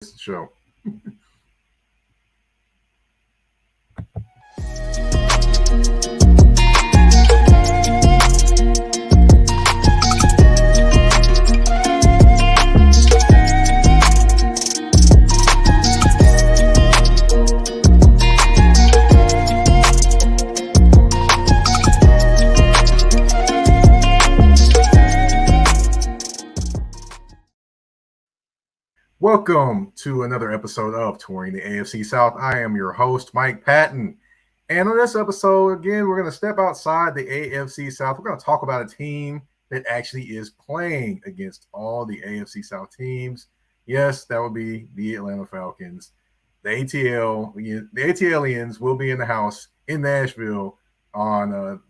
show. Welcome to another episode of Touring the AFC South. I am your host, Mike Patton. And on this episode, again, we're going to step outside the AFC South. We're going to talk about a team that actually is playing against all the AFC South teams. Yes, that would be the Atlanta Falcons. The ATLians will be in the house in Nashville on,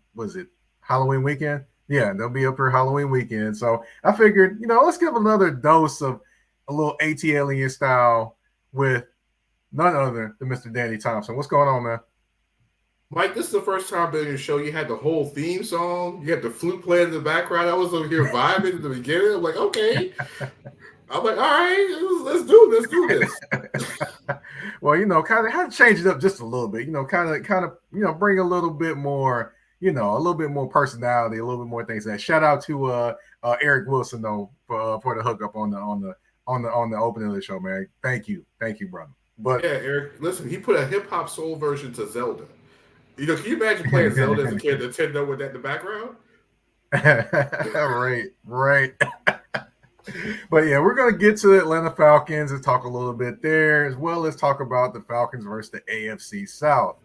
Halloween weekend? Yeah, they'll be up for Halloween weekend. So I figured, let's give another dose of a little ATLian style with none other than Mr. Danny Thompson. What's going on, man? Mike, this is the first time during your show you had the whole theme song. You had the flute playing in the background. I was over here vibing at the beginning. I'm like, okay. I'm like, all right, let's do this. Well, kind of had to change it up just a little bit. Bring a little bit more, a little bit more personality, a little bit more things. That shout out to Eric Wilson though for the hookup on the opening of the show, man. Thank you, brother. But yeah, Eric, listen, he put a hip hop soul version to Zelda. Can you imagine playing Zelda as a kid, Nintendo with that in the background? right. But yeah, we're gonna get to the Atlanta Falcons and talk a little bit there, as well as talk about the Falcons versus the AFC South.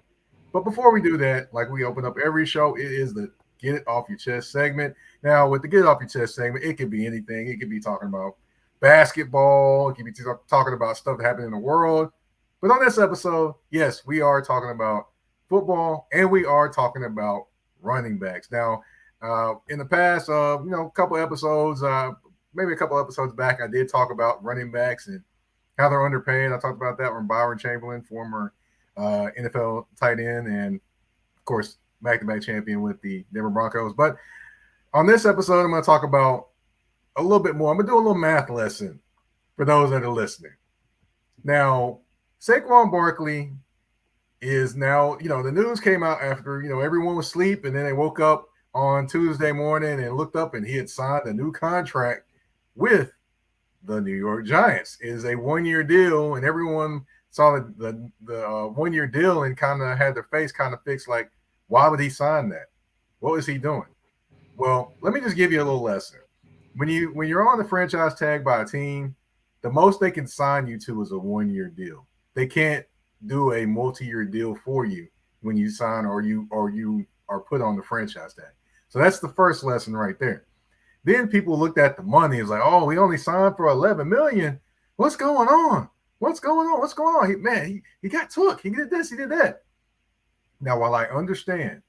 But before we do that, like we open up every show, it is the Get It Off Your Chest segment. Now, with the Get It Off Your Chest segment, it could be anything. It could be talking about basketball. It could be talking about stuff that happened in the world. But on this episode, yes, we are talking about football, and we are talking about running backs. Now, in the past, a couple episodes, maybe a couple episodes back, I did talk about running backs and how they're underpaid. I talked about that from Byron Chamberlain, former NFL tight end, and of course, back-to-back champion with the Denver Broncos. But on this episode, I'm going to talk about a little bit more. I'm going to do a little math lesson for those that are listening. Now, Saquon Barkley is now, the news came out after, everyone was asleep, and then they woke up on Tuesday morning and looked up, and he had signed a new contract with the New York Giants. It is a one-year deal, and everyone saw the one-year deal and kind of had their face kind of fixed, like, why would he sign that? What was he doing? Well, let me just give you a little lesson. When you're on the franchise tag by a team, the most they can sign you to is a one-year deal. They can't do a multi-year deal for you when you sign or you are put on the franchise tag. So that's the first lesson right there. Then people looked at the money. It's like, oh, we only signed for $11 million. What's going on? He got took. He did this. He did that. Now, while I understand,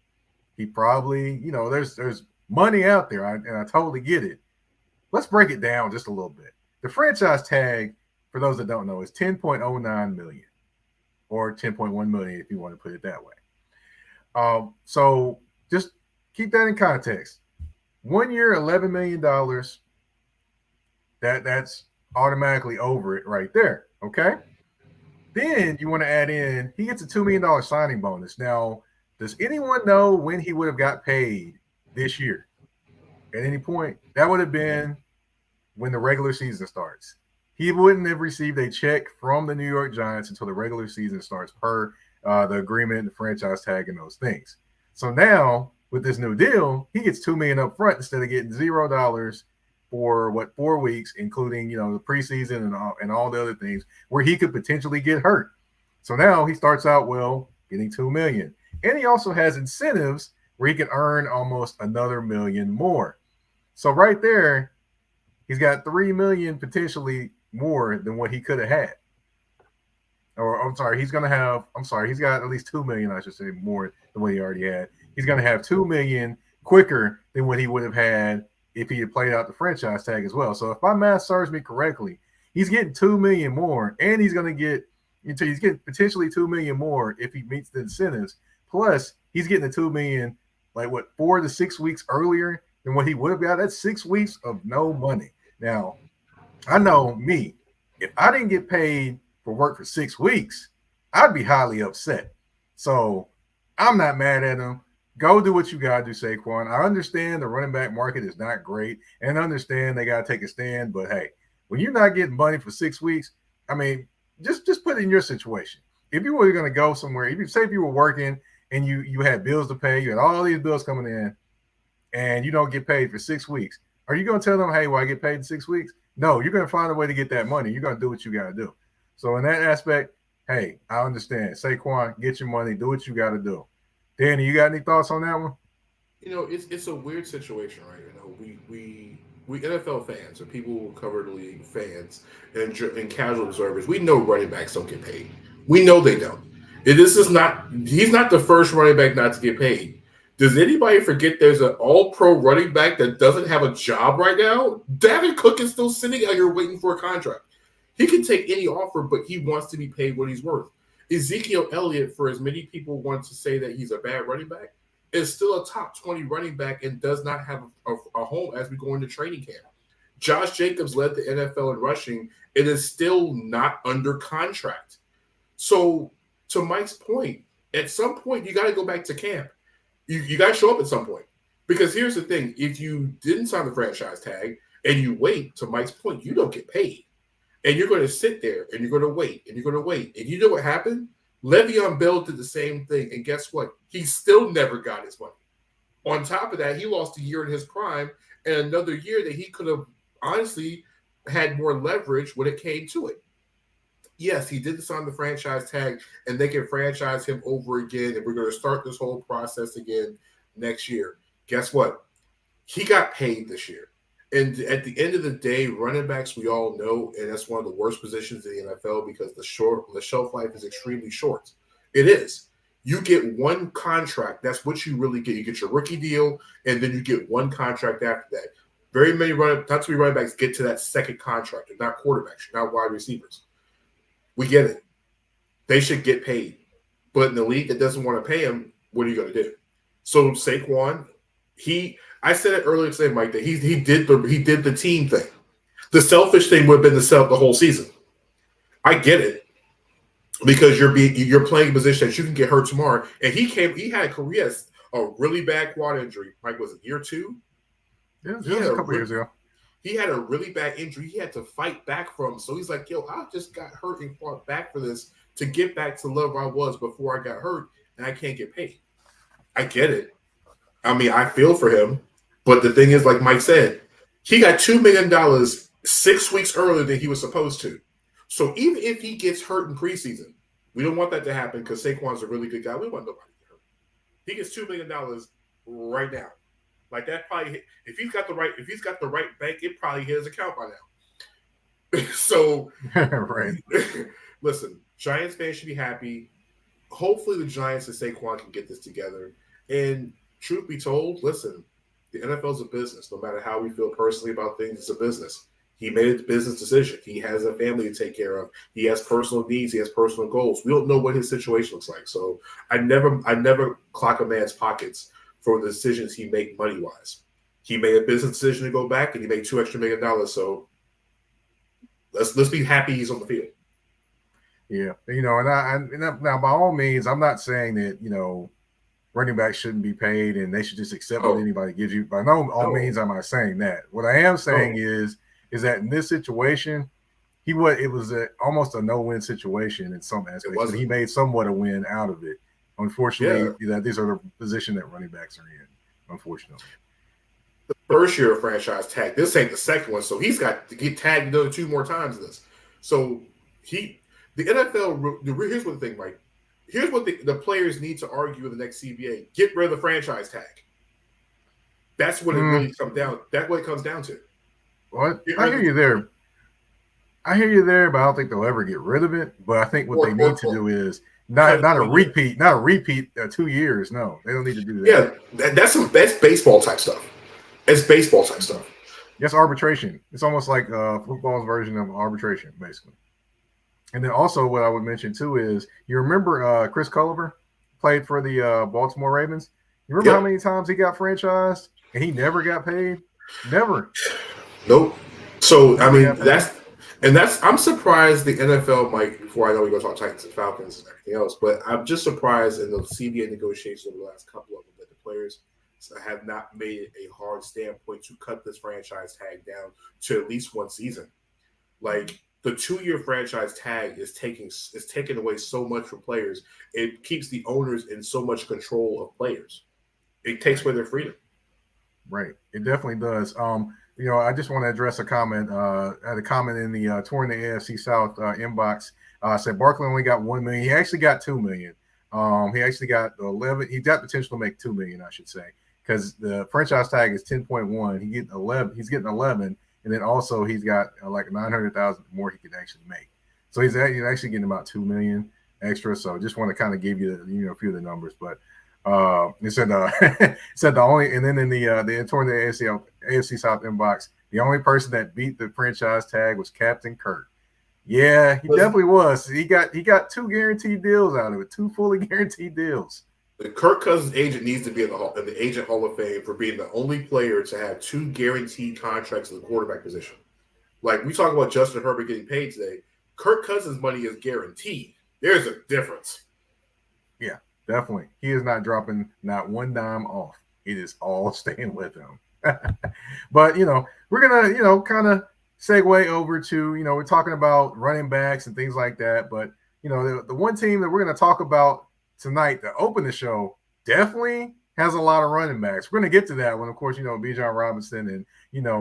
he probably, there's money out there, and I totally get it. Let's break it down just a little bit. The franchise tag, for those that don't know, is $10.09 million, or $10.1 million if you want to put it that way. So just keep that in context. 1 year, $11 million. That's automatically over it right there. Okay. Then you want to add in, he gets a $2 million signing bonus. Now, does anyone know when he would have got paid this year? At any point? That would have been when the regular season starts. He wouldn't have received a check from the New York Giants until the regular season starts per the agreement, the franchise tag, and those things. So now, with this new deal, he gets $2 million up front instead of getting $0 for 4 weeks, including the preseason and all the other things where he could potentially get hurt. So now he starts out getting $2 million, and he also has incentives where he can earn almost another $1 million more. So right there, he's got $3 million potentially more than what he could have had. He's got at least $2 million, I should say, more than what he already had. He's going to have $2 million quicker than what he would have had if he had played out the franchise tag as well. So if my math serves me correctly, he's getting $2 million more, and he's getting potentially $2 million more if he meets the incentives. Plus, he's getting the $2 million 4 to 6 weeks earlier than what he would have got. That's 6 weeks of no money. Now, I know me. If I didn't get paid for work for 6 weeks, I'd be highly upset. So I'm not mad at him. Go do what you got to do, Saquon. I understand the running back market is not great, and I understand they got to take a stand. But hey, when you're not getting money for 6 weeks, I mean, just put it in your situation. If you were going to go somewhere, if you were working and you had bills to pay, you had all these bills coming in, and you don't get paid for 6 weeks, are you going to tell them, hey, well, I get paid in 6 weeks? No, you're going to find a way to get that money. You're going to do what you got to do. So in that aspect, hey, I understand. Saquon, get your money, do what you got to do. Danny, you got any thoughts on that one? It's a weird situation, right? We NFL fans or people who cover the league, fans and casual observers, we know running backs don't get paid. We know they don't. He's not the first running back not to get paid. Does anybody forget there's an all-pro running back that doesn't have a job right now? Dalvin Cook is still sitting out here waiting for a contract. He can take any offer, but he wants to be paid what he's worth. Ezekiel Elliott, for as many people want to say that he's a bad running back, is still a top 20 running back and does not have a home as we go into training camp. Josh Jacobs led the NFL in rushing and is still not under contract. So, to Mike's point, at some point, you got to go back to camp. You got to show up at some point. Because here's the thing. If you didn't sign the franchise tag and you wait, to Mike's point, you don't get paid. And you're going to sit there and you're going to wait and you're going to wait. And you know what happened? Le'Veon Bell did the same thing. And guess what? He still never got his money. On top of that, he lost a year in his prime and another year that he could have honestly had more leverage when it came to it. Yes, he did sign the franchise tag and they can franchise him over again. And we're going to start this whole process again next year. Guess what? He got paid this year. And at the end of the day, running backs, we all know, and that's one of the worst positions in the NFL because the shelf life is extremely short. It is. You get one contract. That's what you really get. You get your rookie deal, and then you get one contract after that. Very many not too many running backs get to that second contract. They're not quarterbacks. They're not wide receivers. We get it. They should get paid. But in the league that doesn't want to pay him, what are you going to do? So Saquon, I said it earlier today, Mike, that he did the team thing. The selfish thing would have been to sell the whole season. I get it because you're playing a position that you can get hurt tomorrow. And he had a career, a really bad quad injury. Mike, was it year 2? Yeah, it was a couple years ago. He had a really bad injury. He had to fight back from. So he's like, yo, I just got hurt and fought back for this to get back to the level I was before I got hurt, and I can't get paid. I get it. I mean, I feel for him. But the thing is, like Mike said, he got $2 million 6 weeks earlier than he was supposed to. So even if he gets hurt in preseason, we don't want that to happen because Saquon's a really good guy. We want nobody to get hurt. He gets $2 million right now. Like that probably, if he's got the right bank, it probably hit his account by now. So, right. Listen, Giants fans should be happy. Hopefully, the Giants and Saquon can get this together. And truth be told, listen, the NFL is a business. No matter how we feel personally about things, it's a business. He made a business decision. He has a family to take care of. He has personal needs. He has personal goals. We don't know what his situation looks like. So I never clock a man's pockets for the decisions he make money-wise. He made a business decision to go back, and he made $2 extra million. So let's be happy he's on the field. Yeah, and now by all means, I'm not saying that running backs shouldn't be paid and they should just accept what anybody gives you. By all means, I'm not saying that. What I am saying is that in this situation, it was almost a no-win situation in some aspects. But he made somewhat a win out of it. Unfortunately, these are the position that running backs are in. Unfortunately, the first year of franchise tag. This ain't the second one, so he's got to get tagged another 2 more times. This, so the NFL. Here's what the thing, Mike. Here's what the players need to argue in the next CBA: get rid of the franchise tag. That's what it really comes down. That's what it comes down to. What? I hear you there. But I don't think they'll ever get rid of it. But I think what they need to do is not a repeat 2 years. No, they don't need to do that. Yeah, that's baseball type stuff. It's baseball type stuff. It's arbitration. It's almost like football's version of arbitration, basically. And then also what I would mention too is you remember Chris Culliver played for the Baltimore Ravens. You remember how many times he got franchised and he never got paid? Never. Nope. So I mean And I'm surprised the NFL might, before I know we go talk Titans and Falcons and everything else, but I'm just surprised in the CBA negotiations over the last couple of them that the players have not made it a hard standpoint to cut this franchise tag down to at least one season. Like the 2-year franchise tag is taking away so much from players. It keeps the owners in so much control of players. It takes away their freedom. Right. It definitely does. I just want to address a comment. I had a comment in the touring the AFC South inbox. Said Barkley only got $1 million. He actually got $2 million. He actually got 11. He got potential to make $2 million, I should say, because the franchise tag is 10.1. He's getting 11, and then also he's got like 900,000 more he could actually make. So he's actually getting about $2 million extra. So just want to kind of give you a few of the numbers, but. It said the only, and then in the touring the AFC South inbox, the only person that beat the franchise tag was Captain Kirk. Yeah, he definitely was. He got 2 guaranteed deals out of it, 2 fully guaranteed deals. The Kirk Cousins agent needs to be in the Agent Hall of Fame for being the only player to have 2 guaranteed contracts in the quarterback position. Like we talk about Justin Herbert getting paid today, Kirk Cousins' money is guaranteed. There's a difference. Yeah. Definitely. He is not dropping not one dime off. It is all staying with him. But, we're going to, kind of segue over to, we're talking about running backs and things like that. But, the one team that we're going to talk about tonight to open the show definitely has a lot of running backs. We're going to get to that when, of course, Bijan Robinson and,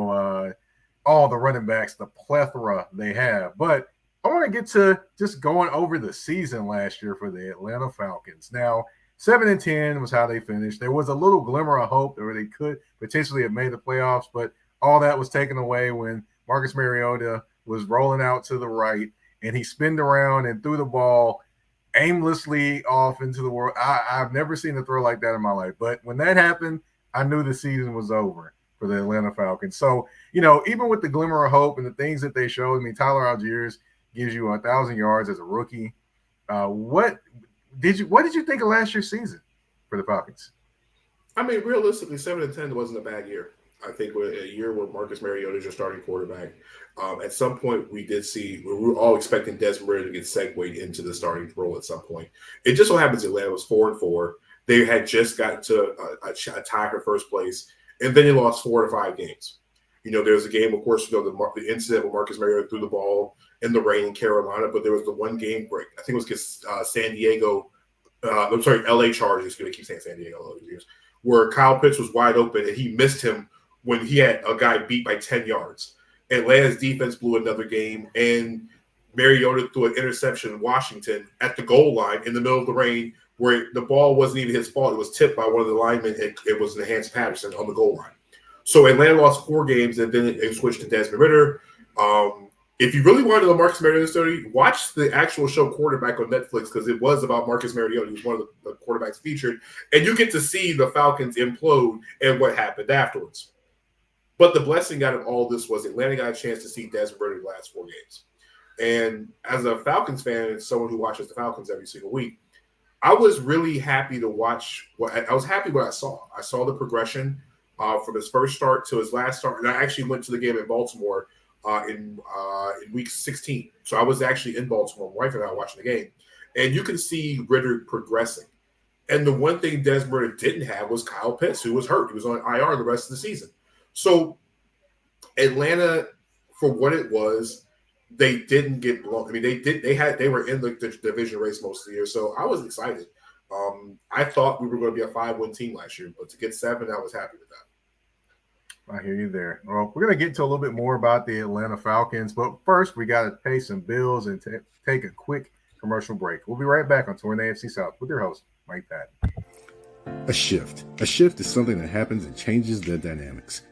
all the running backs, the plethora they have. But I want to get to just going over the season last year for the Atlanta Falcons. Now, 7-10 was how they finished. There was a little glimmer of hope where they could potentially have made the playoffs, but all that was taken away when Marcus Mariota was rolling out to the right and he spinned around and threw the ball aimlessly off into the world. I've never seen a throw like that in my life, but when that happened, I knew the season was over for the Atlanta Falcons. So, even with the glimmer of hope and the things that they showed, Tyler Algiers gives you 1,000 yards as a rookie. What did you think of last year's season for the Falcons? Realistically, 7-10 wasn't a bad year. I think a year where Marcus Mariota is your starting quarterback. At some point, we were all expecting Desmond Ridder to get segued into the starting role at some point. It just so happens Atlanta was 4-4. They had just gotten to a tie for first place, and then they lost 4 to 5 games. There was a game, of course, the incident where Marcus Mariota threw the ball in the rain in Carolina, but there was the one game break. I think it was against LA Chargers. I keep saying San Diego, where Kyle Pitts was wide open and he missed him when he had a guy beat by 10 yards. Atlanta's defense blew another game, and Mariota threw an interception in Washington at the goal line in the middle of the rain where the ball wasn't even his fault. It was tipped by one of the linemen. It was Enhanced Patterson on the goal line. So Atlanta lost 4 games, and then it switched to Desmond Ridder. If you really wanted to know Marcus Mariota story, watch the actual show Quarterback on Netflix because it was about Marcus Mariota. He was one of the quarterbacks featured, and you get to see the Falcons implode and what happened afterwards. But the blessing out of all this was Atlanta got a chance to see Desmond Ridder the last 4 games. And as a Falcons fan and someone who watches the Falcons every single week, I was really happy to watch. I was happy what I saw. I saw the progression from his first start to his last start. And I actually went to the game in Baltimore in week 16. So I was actually in Baltimore. My wife and I were watching the game. And you can see Ridder progressing. And the one thing Desmond Ridder didn't have was Kyle Pitts, who was hurt. He was on IR the rest of the season. So Atlanta, for what it was, they didn't get blown. They were in the division race most of the year. So I was excited. I thought we were going to be a 5-win team last year, but to get 7, I was happy with that. I hear you there. Well, we're going to get into a little bit more about the Atlanta Falcons, but first we got to pay some bills and take a quick commercial break. We'll be right back on Touring the AFC South with your host, Mike Patton. A shift. A shift is something that happens and changes the dynamics.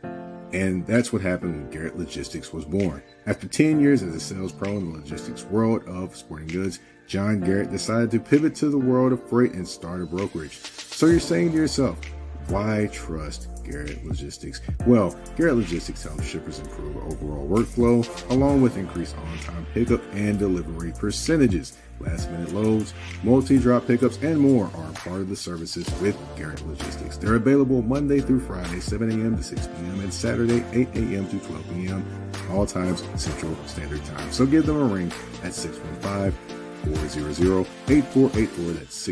And that's what happened when Garrett Logistics was born. After 10 years as a sales pro in the logistics world of sporting goods, John Garrett decided to pivot to the world of freight and start a brokerage. So you're saying to yourself, why trust Garrett Logistics? Well, Garrett Logistics helps shippers improve overall workflow, along with increased on-time pickup and delivery percentages. Last-minute loads, multi-drop pickups, and more are part of the services with Garrett Logistics. They're available Monday through Friday, 7 a.m. to 6 p.m., and Saturday, 8 a.m. to 12 p.m., all times Central Standard Time. So give them a ring at 615-400-8484. That's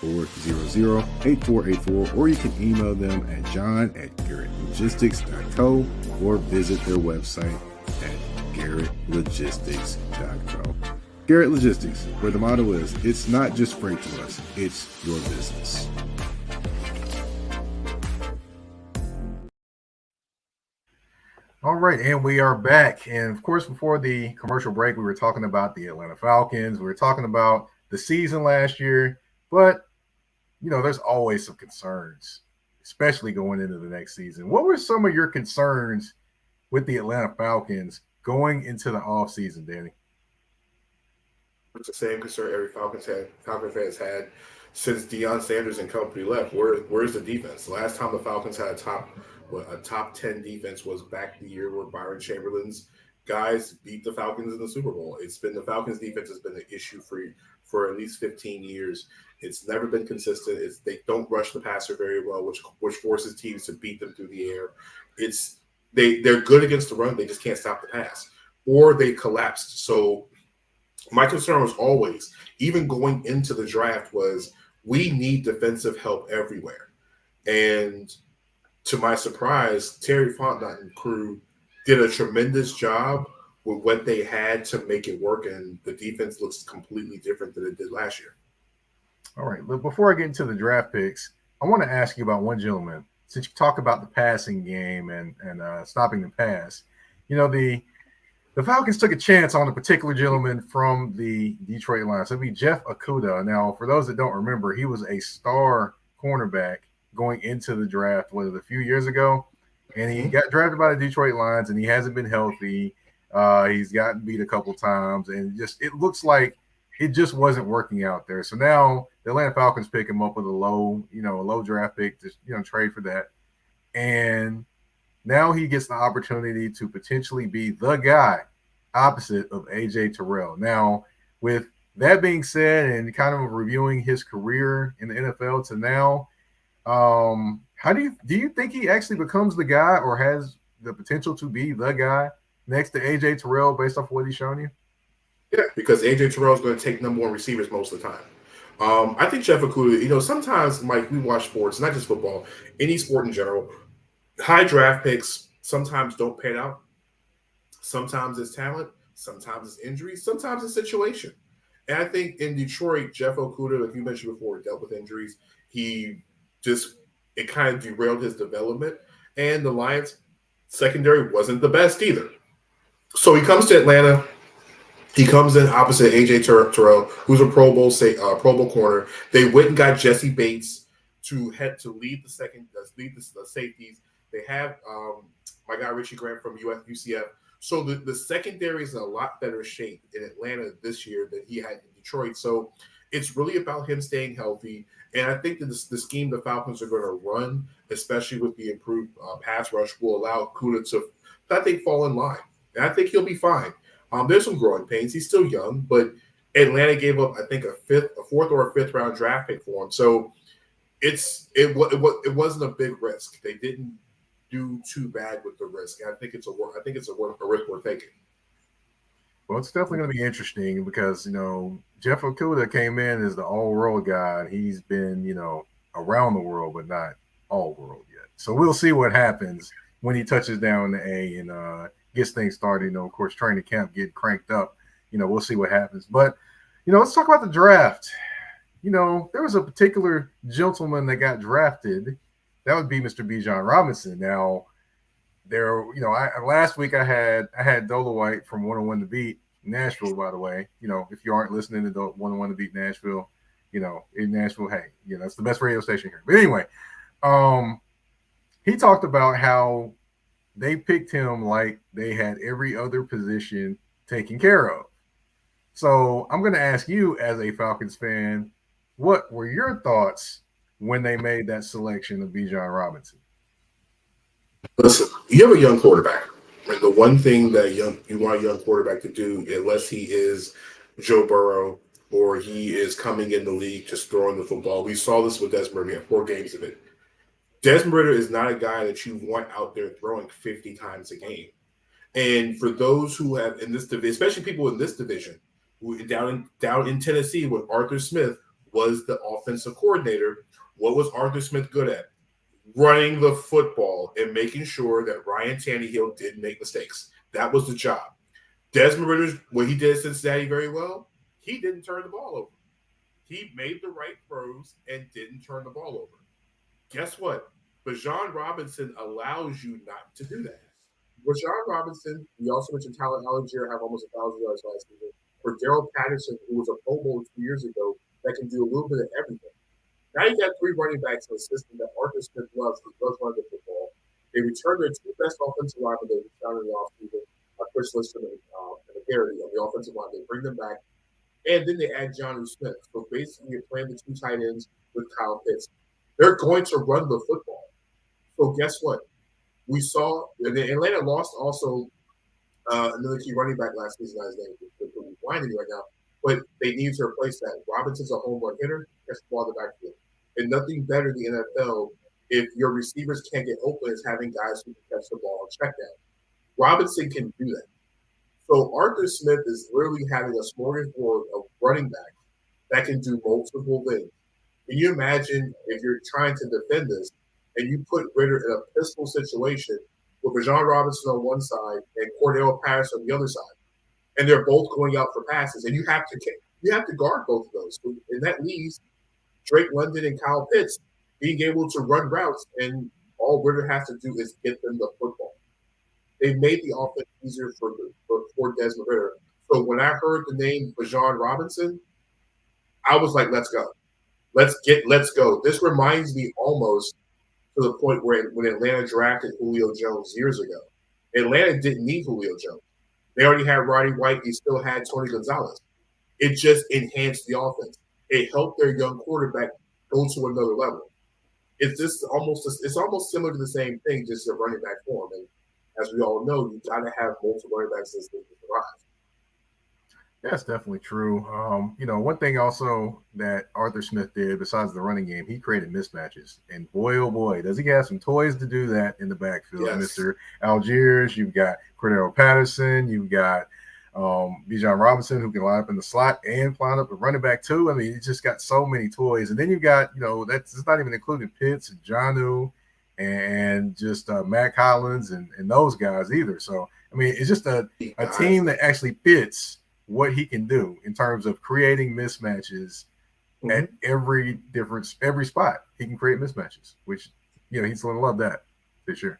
615-400-8484, or you can email them at john@garrettlogistics.co or visit their website at garrettlogistics.co. Garrett Logistics, where the motto is, it's not just freight to us, it's your business. All right, and we are back. And of course, before the commercial break, we were talking about the Atlanta Falcons. We were talking about the season last year, but there's always some concerns, especially going into the next season. What were some of your concerns with the Atlanta Falcons going into the offseason, Danny? It's the same concern every Falcon fans had since Deion Sanders and company left. Where's the defense? The last time the Falcons had a top 10 defense was back the year where Byron Chamberlain's guys beat the Falcons in the Super Bowl. It's been the Falcons defense has been an issue for at least 15 years. It's never been consistent. They don't rush the passer very well, which forces teams to beat them through the air. They're good against the run, they just can't stop the pass, or they collapsed. So my concern was always, even going into the draft, was we need defensive help everywhere. And to my surprise, Terry Fontenot and crew did a tremendous job with what they had to make it work, and the defense looks completely different than it did last year. All right, but before I get into the draft picks, I want to ask you about one gentleman. Since you talk about the passing game and stopping the pass, the Falcons took a chance on a particular gentleman from the Detroit Lions. That'd be Jeff Okudah. Now, for those that don't remember, he was a star cornerback going into the draft, a few years ago? And he got drafted by the Detroit Lions, and he hasn't been healthy. He's gotten beat a couple times, and it looks like it just wasn't working out there. So now the Atlanta Falcons pick him up with a low draft pick to trade for that. And now he gets the opportunity to potentially be the guy opposite of AJ Terrell. Now, with that being said, and kind of reviewing his career in the NFL to now, how do you think he actually becomes the guy, or has the potential to be the guy next to AJ Terrell based off what he's shown you? Yeah, because AJ Terrell is going to take number one receivers most of the time. I think Jeff Okudah, sometimes, Mike, we watch sports, not just football, any sport in general. High draft picks sometimes don't pan out. Sometimes it's talent, sometimes it's injuries, sometimes it's situation. And I think in Detroit, Jeff Okudah, like you mentioned before, dealt with injuries. It kind of derailed his development. And the Lions secondary wasn't the best either. So he comes to Atlanta. He comes in opposite AJ Terrell, who's a Pro Bowl corner. They went and got Jesse Bates to lead the safeties. They have my guy Richie Grant from UCF. So the secondary is in a lot better shape in Atlanta this year than he had in Detroit. So it's really about him staying healthy. And I think that the scheme the Falcons are going to run, especially with the improved pass rush, will allow Okudah to, I think, fall in line. And I think he'll be fine. There's some growing pains. He's still young, but Atlanta gave up, I think, a fourth or a fifth round draft pick for him. So it wasn't a big risk. They didn't do too bad with the risk. And I think it's a risk worth taking. Well, it's definitely going to be interesting because Jeff Okudah came in as the all-world guy. He's been around the world, but not all world yet. So we'll see what happens when he touches down the A and gets things started. Of course, training camp get cranked up. We'll see what happens. But let's talk about the draft. There was a particular gentleman that got drafted. That would be Mr. Bijan Robinson. Now, last week I had Dolowite from 101 to Beat Nashville, by the way. If you aren't listening to 101 to Beat Nashville, in Nashville, hey, it's the best radio station here. But anyway, he talked about how they picked him like they had every other position taken care of. So I'm going to ask you, as a Falcons fan, what were your thoughts when they made that selection of Bijan Robinson? Listen, you have a young quarterback. And the one thing that you want a young quarterback to do, unless he is Joe Burrow, or he is coming in the league just throwing the football. We saw this with Desmond Ritter. We had 4 games of it. Desmond Ritter is not a guy that you want out there throwing 50 times a game. And for those who have in this division, especially people in this division, who down in Tennessee, when Arthur Smith was the offensive coordinator, what was Arthur Smith good at? Running the football and making sure that Ryan Tannehill didn't make mistakes. That was the job. Desmond Ritter, what he did at Cincinnati very well, he didn't turn the ball over. He made the right throws and didn't turn the ball over. Guess what? Bijan Robinson allows you not to do that. Bijan Robinson, we also mentioned Tyler Algier have almost 1,000 yards last season. For Daryl Patterson, who was a Pro Bowl 2 years ago, that can do a little bit of everything. Now you got 3 running backs in a system that Arthur Smith loves. He loves running the football. They returned their 2 best offensive linemen they found in the offseason, Chris Lister and McGarry on the offensive line. They bring them back. And then they add Jonnu Smith. So basically, you're playing the 2 tight ends with Kyle Pitts. They're going to run the football. So guess what? We saw Atlanta lost also another key running back last season. His name is blinding right now, but they need to replace that. Robinson's a home run hitter, catch the ball in the backfield, and nothing better in the NFL if your receivers can't get open is having guys who can catch the ball and check down. Robinson can do that. So Arthur Smith is literally having a smorgasbord of running backs that can do multiple things. Can you imagine if you're trying to defend this and you put Ritter in a pistol situation with Bijan Robinson on one side and Cordell Patterson on the other side, and they're both going out for passes, and you have to guard both of those, and that leaves Drake London and Kyle Pitts being able to run routes, and all Ritter has to do is get them the football. They made the offense easier for Desmond Ritter. So when I heard the name Bijan Robinson, I was like, let's go. Let's go. This reminds me almost to the point where when Atlanta drafted Julio Jones years ago, Atlanta didn't need Julio Jones. They already had Roddy White. He still had Tony Gonzalez. It just enhanced the offense. It helped their young quarterback go to another level. It's almost similar to the same thing, just a running back form. And as we all know, you got to have multiple running backs to survive. That's definitely true. One thing also that Arthur Smith did besides the running game, he created mismatches. And boy, oh boy, does he have some toys to do that in the backfield. Yes. Mr. Algiers, you've got Cordell Patterson, you've got Bijan Robinson, who can line up in the slot and line up a running back too. I mean, he's just got so many toys. And then you've got, it's not even including Pitts and Jonnu and just Matt Collins and those guys either. So, I mean, it's just a team that actually fits what he can do in terms of creating mismatches at every spot. He can create mismatches, which, he's going to love that for sure.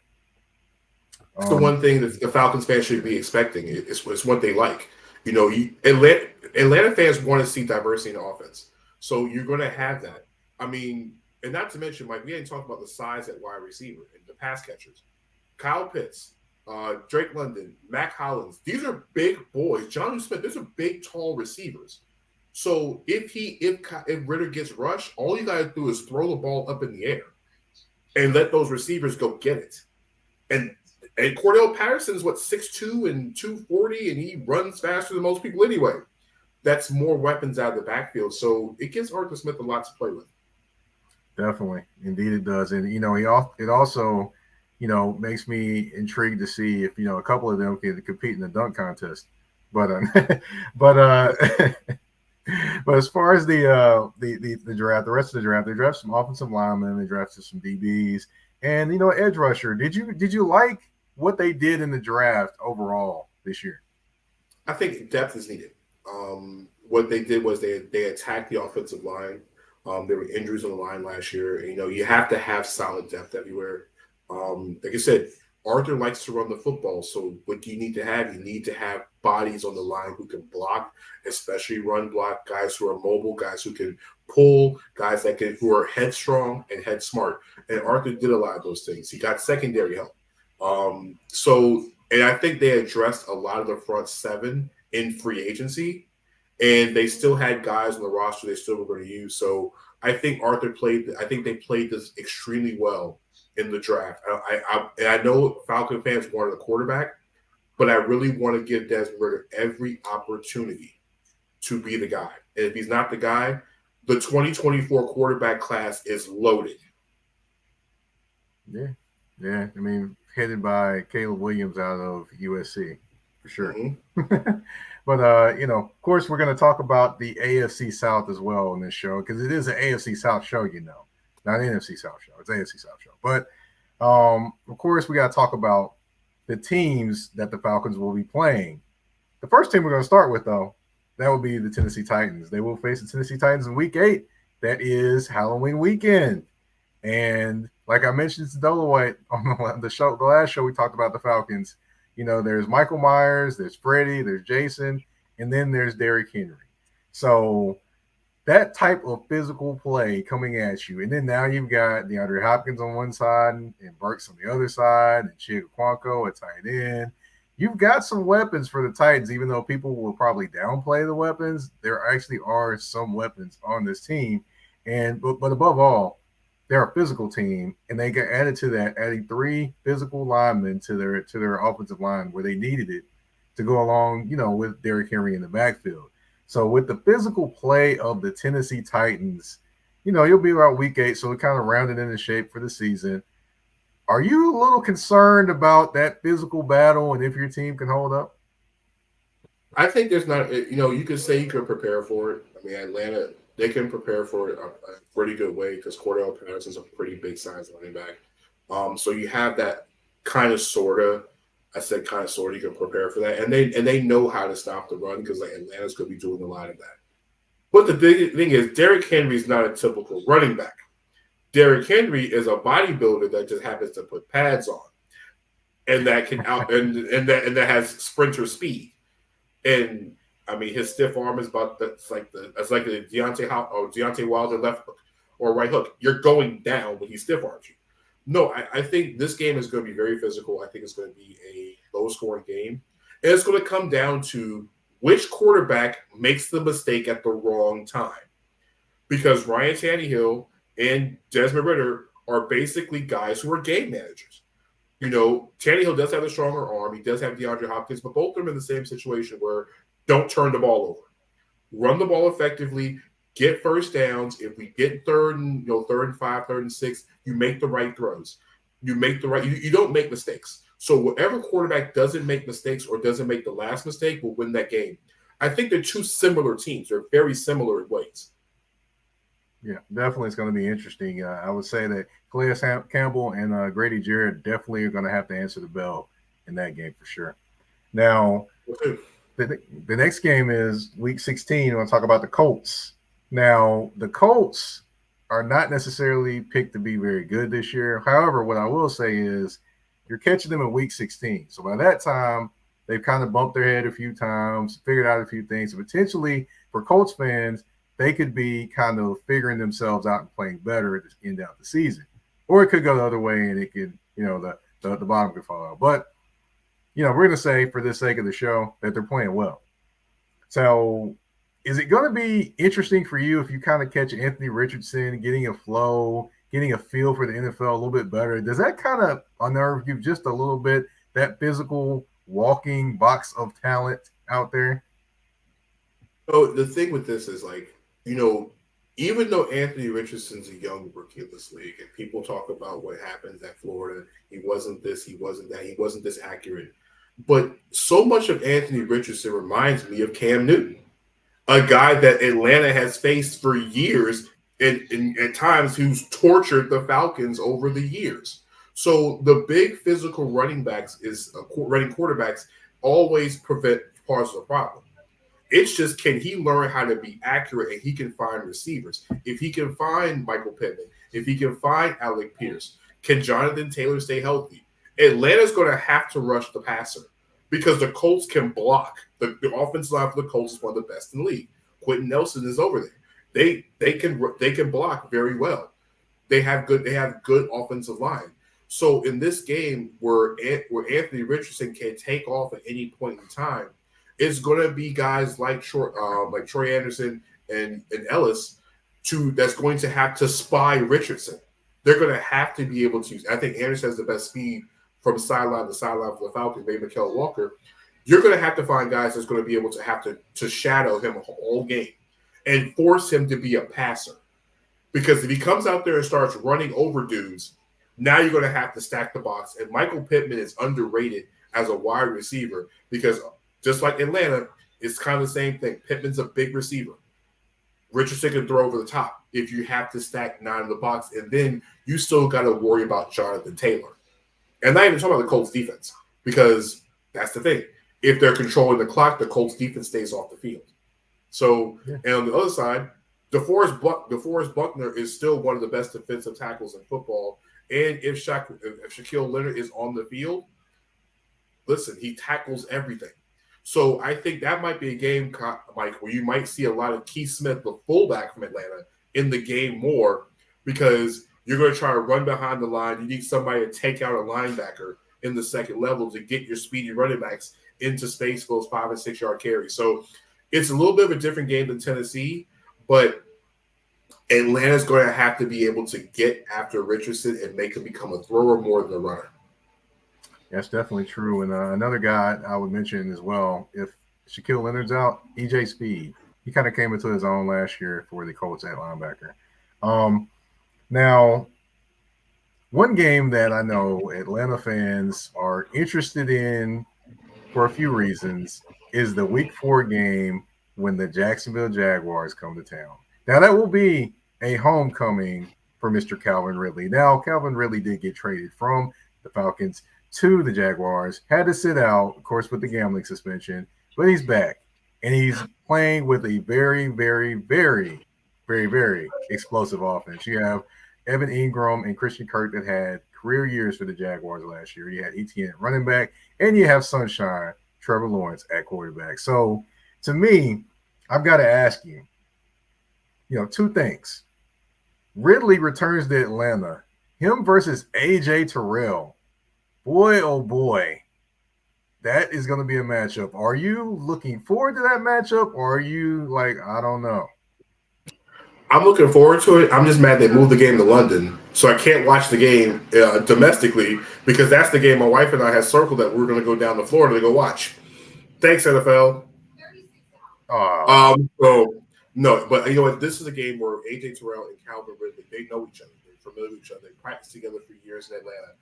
That's the one thing that the Falcons fans should be expecting. It's what they like. Atlanta fans want to see diversity in the offense. So you're going to have that. I mean, and not to mention, Mike, we didn't talk about the size at wide receiver and the pass catchers. Kyle Pitts, Drake London, Mac Hollins. These are big boys. Jonnu Smith, these are big, tall receivers. So if Ritter gets rushed, all you got to do is throw the ball up in the air and let those receivers go get it. And Cordell Patterson is 6'2" and 240, and he runs faster than most people anyway. That's more weapons out of the backfield. So it gives Arthur Smith a lot to play with. Definitely. Indeed it does. And, it also makes me intrigued to see if, a couple of them can compete in the dunk contest. But but as far as the draft, the rest of the draft, they drafted some offensive linemen, they drafted some DBs, and edge rusher. Did you like what they did in the draft overall this year? I think depth is needed. What they did was they attacked the offensive line. There were injuries on the line last year. You have to have solid depth everywhere. Like I said, Arthur likes to run the football. So what do you need to have? You need to have bodies on the line who can block, especially run block, guys who are mobile, guys who can pull, guys who are headstrong and head smart. And Arthur did a lot of those things. He got secondary help. And I think they addressed a lot of the front seven in free agency, and they still had guys on the roster they still were going to use. So I think they played this extremely well in the draft. I know Falcon fans wanted a quarterback, but I really want to give Desmond Ritter every opportunity to be the guy. And if he's not the guy, the 2024 quarterback class is loaded. Yeah. Yeah. I mean, headed by Caleb Williams out of USC for sure. Mm-hmm. But, of course, we're going to talk about the AFC South as well in this show because it is an AFC South show, not an NFC South show. It's an AFC South show. But, of course, we got to talk about the teams that the Falcons will be playing. The first team we're going to start with, though, that will be the Tennessee Titans. They will face the Tennessee Titans in Week 8. That is Halloween weekend. And like I mentioned to Dolowite on the last show we talked about the Falcons, there's Michael Myers, there's Freddie, there's Jason, and then there's Derrick Henry. So that type of physical play coming at you. And then now you've got DeAndre Hopkins on one side and Burks on the other side and Chigaquanko at tight end. You've got some weapons for the Titans, even though people will probably downplay the weapons. There actually are some weapons on this team. But above all, they're a physical team, and they got added to that, adding 3 physical linemen to their offensive line where they needed it to go along, with Derrick Henry in the backfield. So with the physical play of the Tennessee Titans, you'll be about Week 8, so it kind of rounded into shape for the season. Are you a little concerned about that physical battle and if your team can hold up? I think there's not, you could say you could prepare for it. I mean, Atlanta, they can prepare for it a pretty good way because Cordell Patterson's a pretty big size running back. So you have that kind of sorta. I said kind of sorta. You can prepare for that, and they know how to stop the run because Atlanta's going to be doing a lot of that. But the big thing is Derrick Henry is not a typical running back. Derrick Henry is a bodybuilder that just happens to put pads on, and that can out and that has sprinter speed. And I mean, his stiff arm is that's like the Deontay Wilder left hook or right hook. You're going down when he stiff arms you. No, I think this game is going to be very physical. I think it's going to be a low-scoring game. And it's going to come down to which quarterback makes the mistake at the wrong time. Because Ryan Tannehill and Desmond Ridder are basically guys who are game managers. Tannehill does have a stronger arm. He does have DeAndre Hopkins, but both of them in the same situation where don't turn the ball over. Run the ball effectively. Get first downs. If we get third and 5, 3rd and 6, you make the right throws. You make the right. You don't make mistakes. So whatever quarterback doesn't make mistakes or doesn't make the last mistake will win that game. I think they're two similar teams. They're very similar in ways. Yeah, definitely it's going to be interesting. I would say that Calais Campbell and Grady Jarrett definitely are going to have to answer the bell in that game for sure. Now, the next game is Week 16. I want to talk about the Colts. Now, the Colts are not necessarily picked to be very good this year. However, what I will say is you're catching them in Week 16. So by that time, they've kind of bumped their head a few times, figured out a few things. So potentially for Colts fans, they could be kind of figuring themselves out and playing better at the end of the season. Or it could go the other way and it could, the bottom could fall out. But, we're going to say for the sake of the show that they're playing well. So is it going to be interesting for you if you kind of catch Anthony Richardson, getting a flow, getting a feel for the NFL a little bit better? Does that kind of unnerve you just a little bit, that physical walking box of talent out there? So the thing with this is even though Anthony Richardson's a young rookie of this league and people talk about what happens at Florida, he wasn't this, he wasn't that, he wasn't this accurate. But so much of Anthony Richardson reminds me of Cam Newton, a guy that Atlanta has faced for years and at times who's tortured the Falcons over the years. So the big physical running quarterbacks always prevent parts of the problem. It's just, can he learn how to be accurate and he can find receivers? If he can find Michael Pittman, if he can find Alec Pierce, can Jonathan Taylor stay healthy? Atlanta's going to have to rush the passer because the Colts can block. The offensive line for the Colts is one of the best in the league. Quentin Nelson is over there. They can block very well. They have good offensive line. So in this game where Anthony Richardson can take off at any point in time, it's going to be guys like Troy Anderson and Ellis that's going to have to spy Richardson. They're going to have to be able to use. I think Anderson has the best speed from sideline to sideline for the Falcons, maybe Mykal Walker. you're going to have to find guys that's going to be able to have to shadow him a whole game and force him to be a passer. Because if he comes out there and starts running over dudes, now you're going to have to stack the box. And Michael Pittman is underrated as a wide receiver because just like Atlanta, it's kind of the same thing. Pittman's a big receiver. Richardson can throw over the top if you have to stack 9 in the box. And then you still got to worry about Jonathan Taylor. And not even talking about the Colts defense, because that's the thing. If they're controlling the clock, the Colts defense stays off the field. So, and on the other side, DeForest Buckner is still one of the best defensive tackles in football. And if Shaquille Leonard is on the field, listen, he tackles everything. So I think that might be a game, Mike, where you might see a lot of Keith Smith, the fullback from Atlanta, in the game more because you're going to try to run behind the line. You need somebody to take out a linebacker in the second level to get your speedy running backs into space for those 5 and 6 yard carries. So it's a little bit of a different game than Tennessee, but Atlanta's going to have to be able to get after Richardson and make him become a thrower more than a runner. That's definitely true. And another guy I would mention as well, if Shaquille Leonard's out, EJ Speed. He kind of came into his own last year for the Colts at linebacker. Now, one game that I know Atlanta fans are interested in for a few reasons is the Week 4 game when the Jacksonville Jaguars come to town. Now, that will be a homecoming for Mr. Calvin Ridley. Now, Calvin Ridley did get traded from the Falcons to the Jaguars, had to sit out, of course, with the gambling suspension, but he's back. And he's playing with a very, very, very, very, very explosive offense. You have Evan Ingram and Christian Kirk that had career years for the Jaguars last year. You had ETN at running back, and you have Sunshine, Trevor Lawrence at quarterback. So, to me, I've got to ask you, two things. Ridley returns to Atlanta. Him versus A.J. Terrell. Boy, oh boy, that is going to be a matchup. Are you looking forward to that matchup, or are you like, I don't know? I'm looking forward to it. I'm just mad they moved the game to London, so I can't watch the game domestically because that's the game my wife and I had circled that we're going to go down to Florida to go watch. Thanks, NFL. So no, but you know what? This is a game where A.J. Terrell and Calvin Ridley, they know each other. They're familiar with each other. They practiced together for years in Atlanta.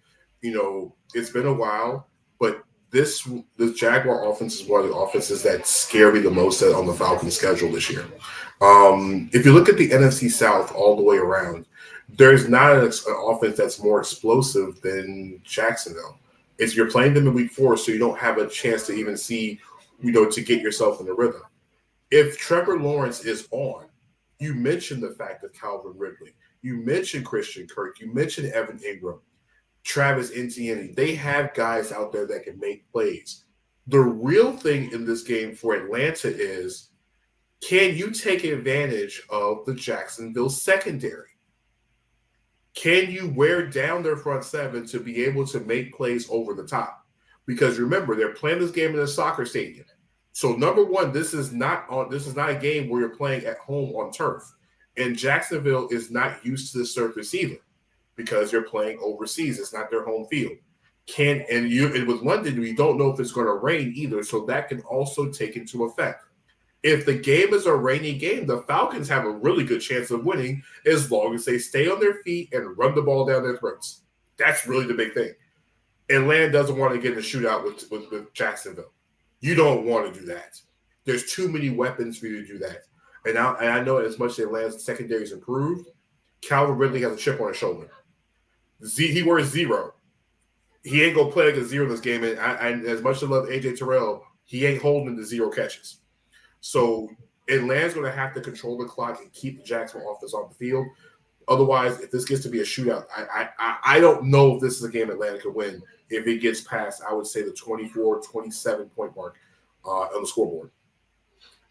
It's been a while, but this Jaguar offense is one of the offenses that scare me the most on the Falcons schedule this year. If you look at the NFC South all the way around, there's not an offense that's more explosive than Jacksonville. You're playing them in Week 4, so you don't have a chance to even see, to get yourself in the rhythm. If Trevor Lawrence is on, you mentioned the fact of Calvin Ridley. You mentioned Christian Kirk. You mentioned Evan Ingram. Travis Etienne, they have guys out there that can make plays. The real thing in this game for Atlanta is, can you take advantage of the Jacksonville secondary? Can you wear down their front seven to be able to make plays over the top? Because remember, they're playing this game in a soccer stadium. So number one, this is not a game where you're playing at home on turf. And Jacksonville is not used to the surface either, because they're playing overseas. It's not their home field. And with London, we don't know if it's going to rain either, so that can also take into effect. If the game is a rainy game, the Falcons have a really good chance of winning as long as they stay on their feet and run the ball down their throats. That's really the big thing. Atlanta doesn't want to get in a shootout with Jacksonville. You don't want to do that. There's too many weapons for you to do that. And I know as much as Atlanta's secondary is improved, Calvin Ridley has a chip on his shoulder. He wears 0. He ain't going to play like a 0 in this game. And as much as I love A.J. Terrell, he ain't holding the 0 catches. So Atlanta's going to have to control the clock and keep the Jacksonville offense on the field. Otherwise, if this gets to be a shootout, I don't know if this is a game Atlanta could win. If it gets past, I would say, the 24, 27-point mark on the scoreboard.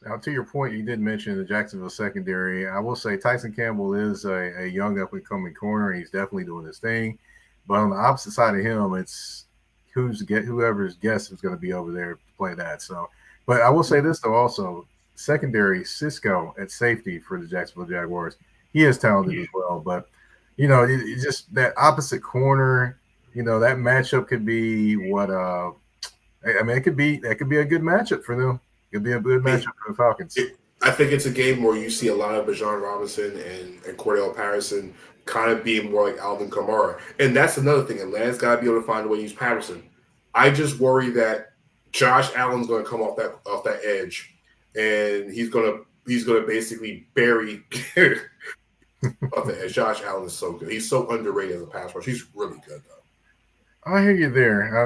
Now, to your point, you did mention the Jacksonville secondary. I will say Tyson Campbell is a young up-and-coming corner, and he's definitely doing his thing. But on the opposite side of him, it's whoever's guest is going to be over there to play that. So, but I will say this, though, also, secondary, Cisco at safety for the Jacksonville Jaguars, he is talented as well. But, it's just that opposite corner, that matchup could be what I mean, that could be a good matchup for them. It could be a good matchup for the Falcons. I think it's a game where you see a lot of Bijan Robinson and Cordell Patterson kind of being more like Alvin Kamara. And that's another thing. Atlanta's got to be able to find a way to use Patterson. I just worry that Josh Allen's going to come off that edge, and he's going to basically bury off the edge. Josh Allen is so good. He's so underrated as a pass rusher. He's really good though. I hear you there.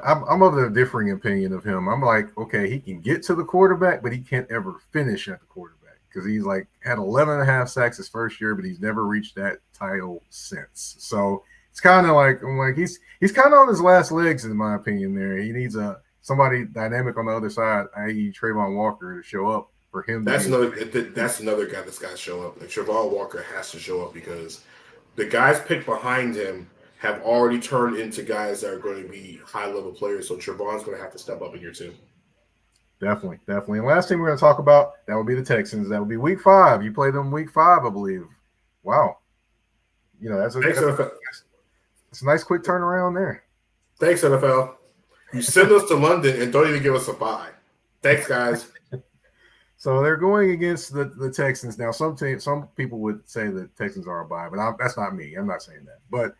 I'm of the differing opinion of him. I'm like, okay, he can get to the quarterback, but he can't ever finish at the quarterback because he's like had 11 and a half sacks his first year, but he's never reached that title since. So it's kind of like he's kind of on his last legs in my opinion. There, he needs somebody dynamic on the other side, i.e., Trayvon Walker, to show up for him. That's another guy that's got to show up. Like Trayvon Walker has to show up because the guys picked behind him have already turned into guys that are going to be high-level players. So Trevon's going to have to step up in here too. Definitely. And last thing we're going to talk about, that will be the Texans. That will be Week 5. You play them Week 5, I believe. Wow. That's a nice quick turnaround there. Thanks, NFL. You send us to London and don't even give us a bye. Thanks, guys. So they're going against the Texans. Now, some people would say the Texans are a bye, but that's not me. I'm not saying that. But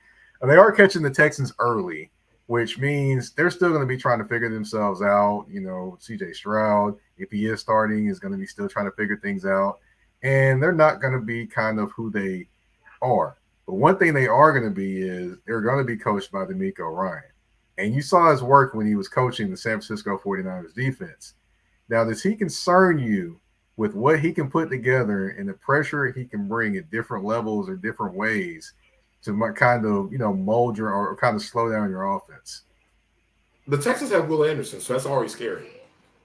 they are catching the Texans early, which means they're still going to be trying to figure themselves out. CJ Stroud, if he is starting, is going to be still trying to figure things out. And they're not going to be kind of who they are. But one thing they are going to be is they're going to be coached by D'Amico Ryan. And you saw his work when he was coaching the San Francisco 49ers defense. Now, does he concern you with what he can put together and the pressure he can bring at different levels or different ways to kind of, mold your or kind of slow down your offense? The Texans have Will Anderson, so that's already scary.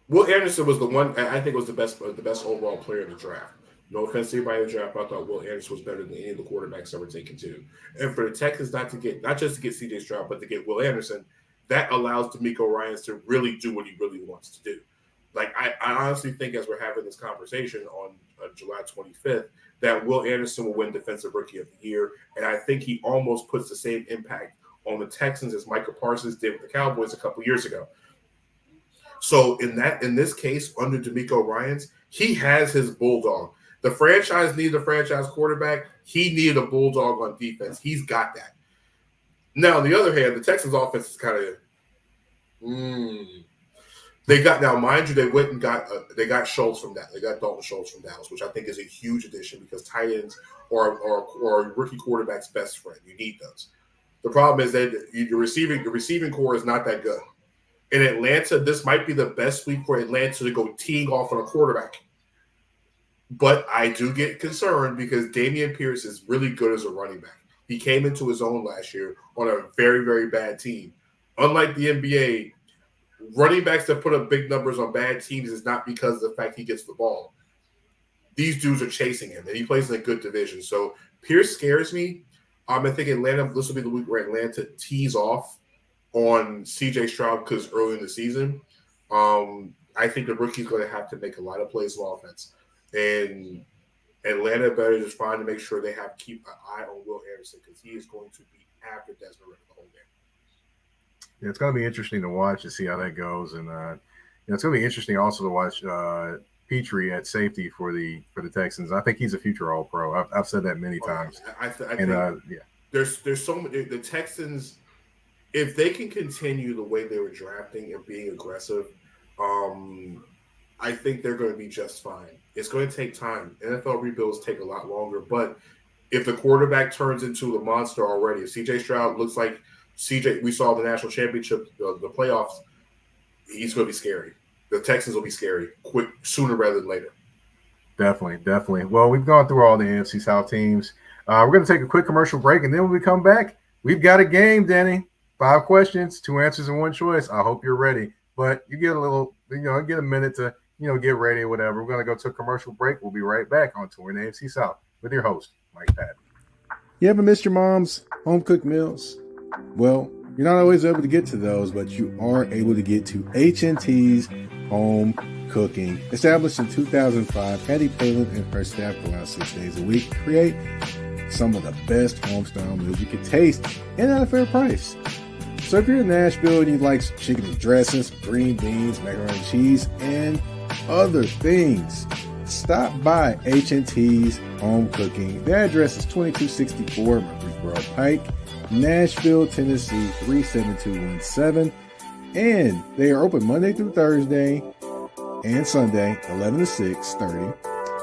Will Anderson was the one I think was the best overall player in the draft. No offense to anybody in the draft, I thought Will Anderson was better than any of the quarterbacks ever taken too. And for the Texans not just to get CJ Stroud, but to get Will Anderson, that allows D'Amico Ryans to really do what he really wants to do. Like I honestly think as we're having this conversation on July 25th, that Will Anderson will win Defensive Rookie of the Year, and I think he almost puts the same impact on the Texans as Micah Parsons did with the Cowboys a couple years ago. So in this case, under D'Amico Ryans, he has his bulldog. The franchise needed a franchise quarterback. He needed a bulldog on defense. He's got that. Now, on the other hand, the Texans' offense is kind of They got now, mind you, they went and they got Schultz from that. They got Dalton Schultz from Dallas, which I think is a huge addition because tight ends are a rookie quarterback's best friend. You need those. The problem is that the receiving core is not that good. In Atlanta, this might be the best week for Atlanta to go teeing off on a quarterback. But I do get concerned because Dameon Pierce is really good as a running back. He came into his own last year on a very, very bad team. Unlike the NBA, running backs that put up big numbers on bad teams is not because of the fact he gets the ball. These dudes are chasing him, and he plays in a good division. So Pierce scares me. I think this will be the week where Atlanta tees off on CJ Stroud because early in the season. I think the rookie's going to have to make a lot of plays on offense. And Atlanta better just find to make sure they keep an eye on Will Anderson because he is going to be after Desmond Ridder the whole game. Yeah, it's going to be interesting to watch and see how that goes. And it's going to be interesting also to watch Petrie at safety for the Texans. I think he's a future All-Pro. I've said that many times. I think there's so many. The Texans, if they can continue the way they were drafting and being aggressive, I think they're going to be just fine. It's going to take time. NFL rebuilds take a lot longer, but if the quarterback turns into the monster already, if CJ Stroud looks like CJ, we saw the national championship, the playoffs, he's going to be scary. The Texans will be scary sooner rather than later. Definitely. Well, we've gone through all the AFC South teams. We're going to take a quick commercial break, and then when we come back, we've got a game, Danny. 5 questions, 2 answers, and 1 choice. I hope you're ready. But you get get a minute to, get ready or whatever. We're going to go to a commercial break. We'll be right back on Touring the AFC South with your host, Mike Patton. You ever missed your mom's home-cooked meals? Well, you're not always able to get to those, but you are able to get to H&T's Home Cooking. Established in 2005, Patty Palin and her staff go out 6 days a week to create some of the best home-style meals you can taste and at a fair price. So if you're in Nashville and you like some chicken and dressing, some green beans, macaroni and cheese, and other things, stop by H&T's Home Cooking. Their address is 2264 Murfreesboro Pike, Nashville, Tennessee 37217. And they are open Monday through Thursday and Sunday, 11 to 6:30,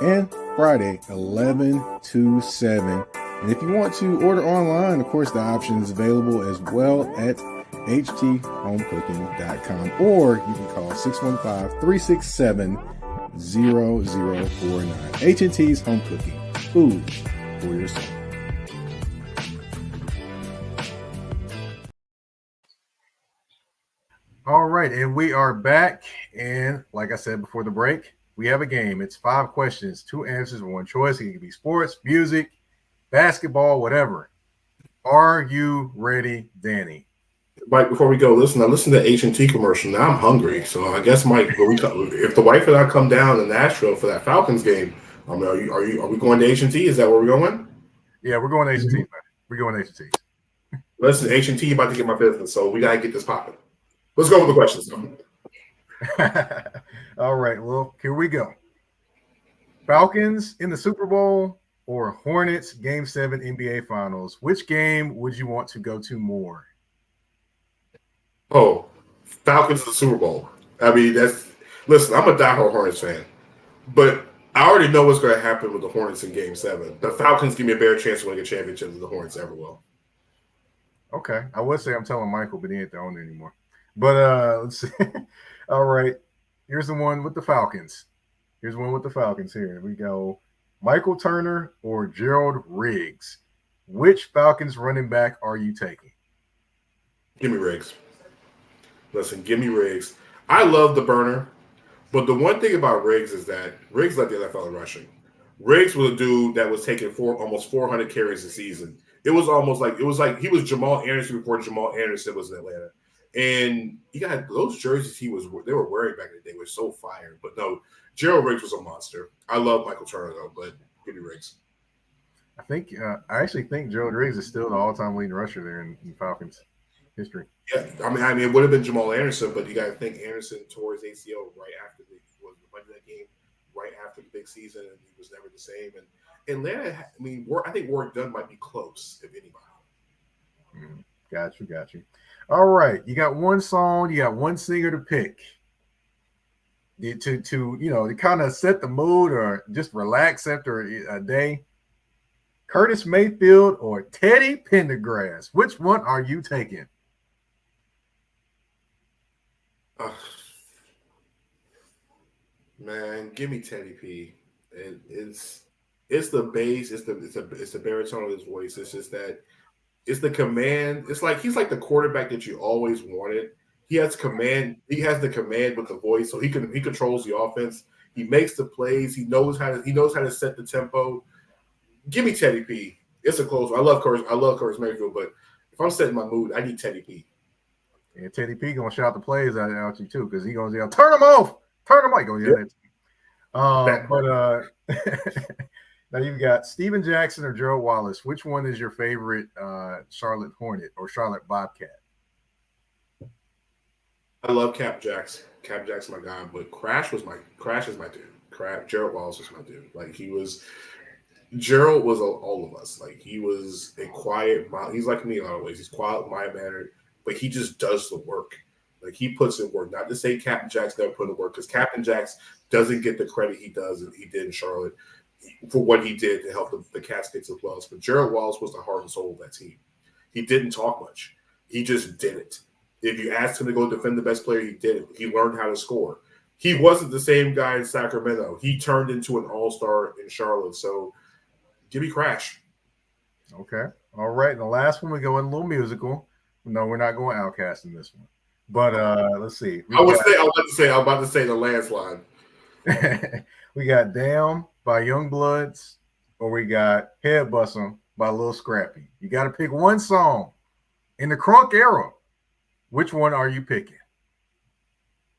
and Friday, 11 to 7. And if you want to order online, of course, the option is available as well at hthomecooking.com, or you can call 615-367-0049. H&T's Home Cooking, food for your soul. All right, and we are back. And like I said before the break, we have a game. It's 5 questions, 2 answers, 1 choice. It can be sports, music, basketball, whatever. Are you ready, Danny? Mike, before we go, listen to H&T commercial. Now I'm hungry, so I guess, Mike, if the wife and I come down to Nashville for that Falcons game, are we going to H&T? Is that where we're going? Yeah, we're going to H&T. Man. We're going to H&T. Listen, H&T about to get my business, so we gotta get this popping. Let's go with the questions. All right, well, here we go. Falcons in the Super Bowl or Hornets Game 7 NBA Finals? Which game would you want to go to more? Oh, Falcons in the Super Bowl. I mean, listen, I'm a diehard Hornets fan, but I already know what's going to happen with the Hornets in Game 7. The Falcons give me a better chance to win a championship than the Hornets ever will. Okay, I would say I'm telling Michael, but he ain't the owner anymore. But let's see. All right, here's the one with the Falcons. Here's one with the Falcons here. We go Michael Turner or Gerald Riggs. Which Falcons running back are you taking? Give me Riggs. Listen, give me Riggs. I love the burner, but the one thing about Riggs is that Riggs led the NFL in rushing. Riggs was a dude that was taking almost 400 carries a season. It was like he was Jamal Anderson before Jamal Anderson was in Atlanta. And you got those jerseys they were wearing back in the day were so fire. But no, Gerald Riggs was a monster. I love Michael Turner though, but give me Riggs. I actually think Gerald Riggs is still the all-time leading rusher there in Falcons history. Yeah, I mean, it would have been Jamal Anderson, but you got to think Anderson tore his ACL right after the Monday Night game, right after the big season, and he was never the same. And Atlanta, I mean, I think Warrick Dunn might be close, if anybody. Got you. All right, you got one song, you got one singer to pick. To kind of set the mood or just relax after a day. Curtis Mayfield or Teddy Pendergrass? Which one are you taking? Man, give me Teddy P. It's the bass, it's the baritone of his voice. It's just that it's the command. It's like he's like the quarterback that you always wanted. He has command. He has the command with the voice, so he controls the offense. He makes the plays. He knows how to set the tempo. Give me Teddy P. It's a close one. I love Curtis Mayfield, but if I'm setting my mood, I need Teddy P. And Teddy P gonna shout the plays out you too, because he gonna yell, "Turn them off! Turn them off!" Gonna yell that. Now you've got Steven Jackson or Gerald Wallace. Which one is your favorite Charlotte Hornet or Charlotte Bobcat? I love Cap Jackson. Cap Jackson, my guy, but Crash is my dude. Gerald Wallace was my dude. Like Gerald was all of us. Like he was a quiet. He's like me in a lot of ways. He's quiet, mild-mannered, but he just does the work. Like he puts in work. Not to say Captain Jack's never put in work, because Captain Jack's doesn't get the credit he did in Charlotte for what he did to help the Cats get to the playoffs. But Gerald Wallace was the heart and soul of that team. He didn't talk much. He just did it. If you asked him to go defend the best player, he did it. He learned how to score. He wasn't the same guy in Sacramento. He turned into an all-star in Charlotte. So give me Crash. Okay. All right. And the last one, we go in a little musical. No, we're not going Outcast in this one. But let's see. I'm about to say the landslide. We got Damn by Youngbloods, or we got Head Bussin' by Lil Scrappy. You got to pick one song in the crunk era. Which one are you picking?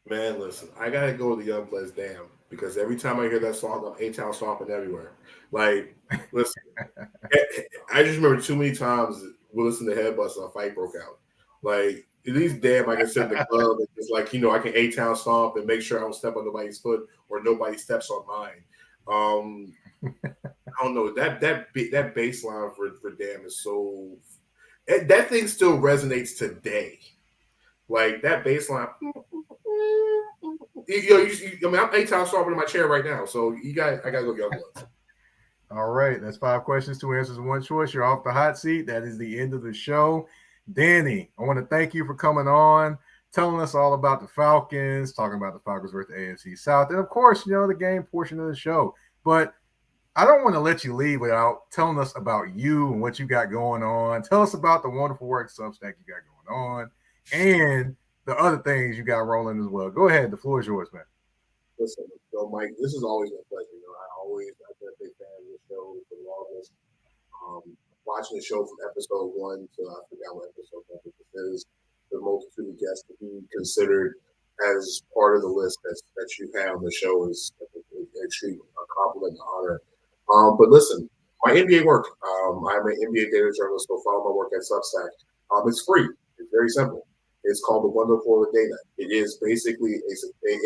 Man, listen, I got to go with the Youngbloods Damn, because every time I hear that song, I'm A-Town stomping everywhere. Like, listen, I just remember too many times we listened to Head Bustin', a fight broke out. Like, At least damn, I can sit in the club and just like, I can A-Town stomp and make sure I don't step on nobody's foot or nobody steps on mine. I don't know, that bass line for damn is so, that thing still resonates today. Like that bass line. I mean, I'm A-Town stomping in my chair right now, so I gotta go Youngblood. All right, that's 5 questions, 2 answers, 1 choice. You're off the hot seat. That is the end of the show. Danny, I want to thank you for coming on, telling us all about the Falcons, talking about the Falcons versus the AFC South, and of course, the game portion of the show. But I don't want to let you leave without telling us about you and what you got going on. Tell us about the wonderful work Substack you got going on and the other things you got rolling as well. Go ahead. The floor is yours, man. Listen, so Mike, this has always been a pleasure. I've been a big fan of the show for the longest. Watching the show from episode 1 to I forgot what episode that is. The multitude of guests to be considered as part of the list that you have on the show is extreme a compliment and honor. But listen, my NBA work. I'm an NBA data journalist, so follow my work at Substack. It's free. It's very simple. It's called The Wonderful of Data. It is basically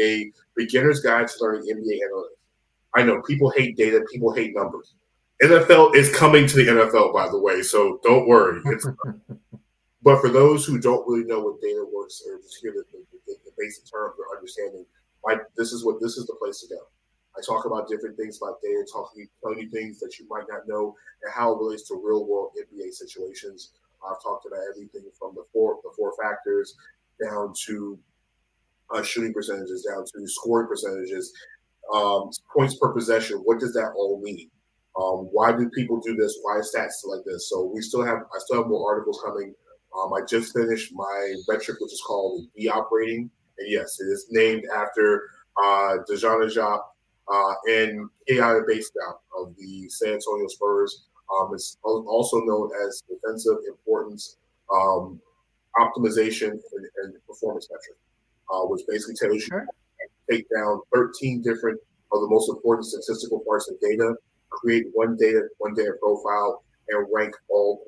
a beginner's guide to learning NBA analytics. I know people hate data, people hate numbers. NFL is coming to the NFL, by the way, so don't worry. But for those who don't really know what data works or just hear the basic terms or understanding, this is the place to go. I talk about different things about data, telling you things that you might not know and how it relates to real world NBA situations. I've talked about everything from the four factors down to shooting percentages, down to scoring percentages, points per possession. What does that all mean? Why do people do this? Why is stats like this? So I still have more articles coming. I just finished my metric, which is called the B operating, and yes, it is named after Dejan Ajap and K.I. Basedown of the San Antonio Spurs. It's also known as defensive importance, optimization, and performance metric, which basically tells you take down 13 different of the most important statistical parts of data, create one data profile, and rank all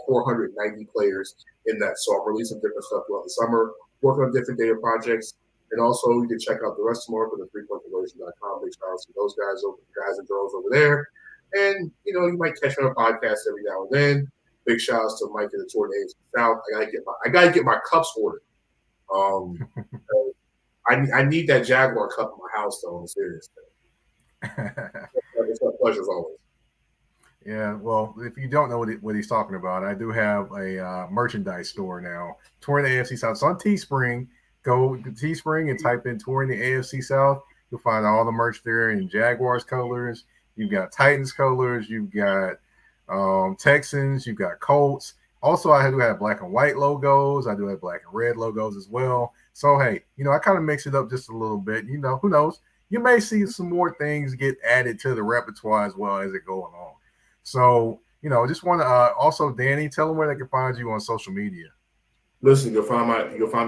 490 players in that. So I'm releasing different stuff throughout the summer, working on different data projects. And also, you can check out the rest of more for the 3pointconversion.com. Big shout out to those guys and girls over there. And, you might catch me on a podcast every now and then. Big shout outs to Mike and the tour AFC South. I gotta get my cups ordered. I need that Jaguar cup in my house, though, on a serious thing. It's a pleasure as always. Yeah, well, if you don't know what he's talking about, I do have a merchandise store now, Touring the AFC South. It's on Teespring. Go to Teespring and type in Touring the AFC South. You'll find all the merch there in Jaguars colors. You've got Titans colors. You've got Texans. You've got Colts. Also, I do have black and white logos. I do have black and red logos as well. So, hey, I kind of mix it up just a little bit. Who knows? You may see some more things get added to the repertoire as well as it goes along. So, just want to also, Danny, tell them where they can find you on social media. Listen, you'll find me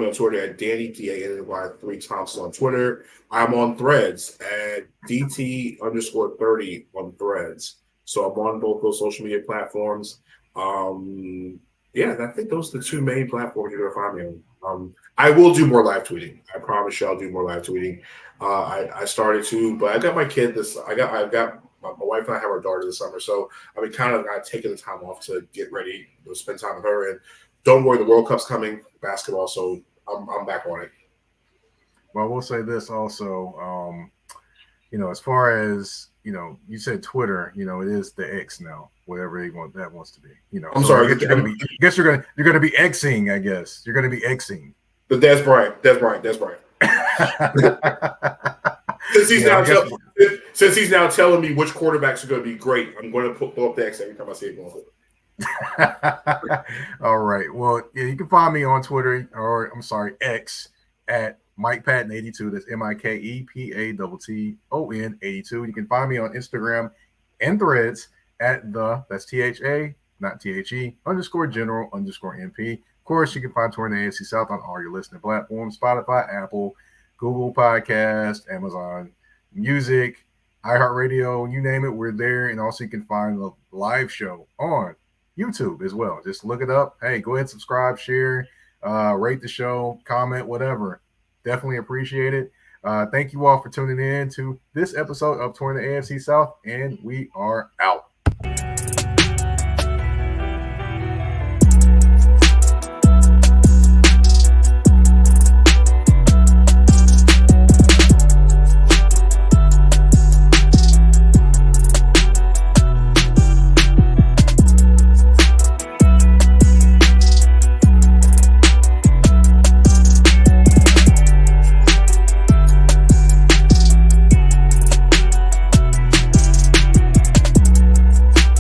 on Twitter at Danny DANY3 Thompson on Twitter. I'm on Threads at DT_30 on Threads. So I'm on both those social media platforms. I think those are the two main platforms you're gonna find me on. I will do more live tweeting. I promise you, I'll do more live tweeting. I started to, but I got my kid I got my wife and I have our daughter this summer, so I've been kind of taking the time off to get ready, spend time with her. And don't worry, the World Cup's coming, basketball, so I'm back on it. Well, we'll say this also, as far as you said Twitter, it is the X now, whatever that wants to be. I'm sorry. You're gonna be Xing, I guess. You're gonna be Xing. But that's Brian. Since he's now telling me which quarterbacks are going to be great, I'm going to pull up the X every time I see it going forward. All right. Well, yeah, you can find me on Twitter, or I'm sorry, X at Mike Patton 82. That's MikePatton 82. You can find me on Instagram and Threads at that's THA, not THE _general_MP. Of course, you can find Touring the AFC South on all your listening platforms: Spotify, Apple, Google Podcast, Amazon Music, iHeartRadio, you name it, we're there. And also you can find the live show on YouTube as well. Just look it up. Hey, go ahead, subscribe, share, rate the show, comment, whatever. Definitely appreciate it. Thank you all for tuning in to this episode of Touring the AFC South, and we are out.